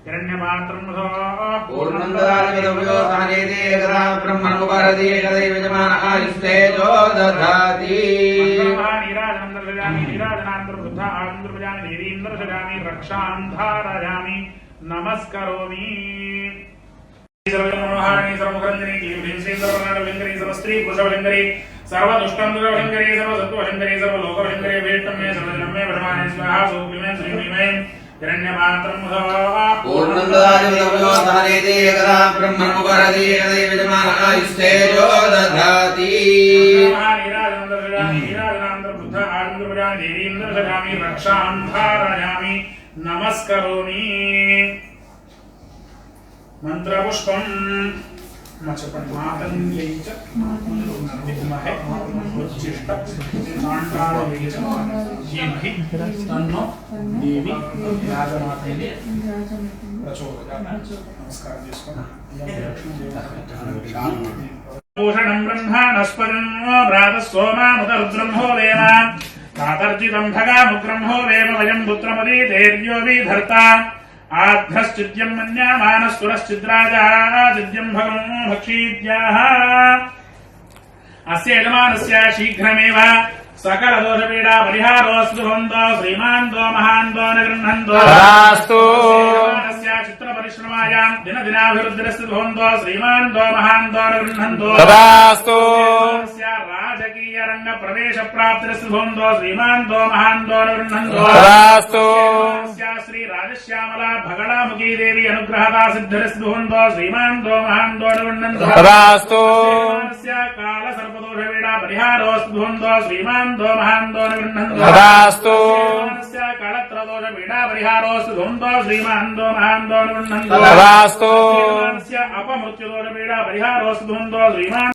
हिरण्यपात्रं पूर्णं ददाति सहनेति एकदा ब्रह्मणमुपहरति एकदैवजमानः आयुस्तेजो दधाति नीराजनं दर्शयामि नीराजनान्तर्बुद्ध आनन्दप्रजामि नीरीं दर्शयामि रक्षां धारयामि नमस्करोमि सर्वमनोहारिणी सर्वमुखरञ्जनी जीवहिंसी सर्वनाडभयङ्करी सर्वस्त्री पुरुषभयङ्करी सर्वदुष्टान्तरभयङ्करी सर्वसत्त्वभयङ्करी सर्वलोकभयङ्करी वेष्टम्ये सर्वजनम्ये परमाने स्वाहा सोऽग्निमे श्रीमहिमे हिरण्यपात्रं पूर्णं ददाति सहनेति एकदा ब्रह्मणमुपहरति एकदैवजमानः आयुस्तेजो दधाति नीराजनं दर्शयामि नीराजनान्तर्बुद्ध आनन्दप्रजामि नीरीं दर्शयामि रक्षां धारयामि नमस्करोमि मंत्रपुष्पं मचपन्मातन्यै च विद्महे उच्छिष्ट शाण्डालये च धीमहि तन्नो देवी राजमातन्यै प्रचोदयात्। नमस्कार भूषणं ब्रह्माणस्पदं भ्रातः सोमामुदरुद्रह्मो वेम कातर्जितं भगामुग्रह्मो वेम वयं पुत्रमुदीतेर्यो विधर्ता आध्रश्चिद्यं मन्यामानस्तुरश्चिद्राजाचिद्यं भगं भक्षीत्याह अस्य यजमानस्य शीघ्रमेव सकलदोषपीडा परिहारोऽस्तु भवन्तो श्रीमान्तो महान्तो न गृह्णन्तो तदास्तु यजमानस्य चित्रपरिश्रमायां दिनदिनाभिवृद्धिरस्तु भवन्तो श्रीमान्तो महान्तो न गृह्णन्तो तदास्तु राजकीयरङ्गप्रवेशप्राप्तिरस्तु भवन्तो श्रीमान्तो महान्तो न गृह्णन्तो तदास्तु श्री राजश्यामला भगणामुखी देवी अनुग्रहता सिद्धिरस्तु भवन्तो श्रीमान्तो महान्तो न गृह्णन्तो तदास्तु कालसर्पदोषपीडा परिहारोऽस्तु भवन्तो श्रीमान्तो महान्तो न गृह्णन्तो तदास्तु कालत्रदोषपीडा परिहारोऽस्तु भवन्तो श्रीमान्तो महान्तो न गृह्णन्तो तदास्तु अपमृत्युदोषपीडा परिहारोऽस्तु भवन्तो श्रीमान्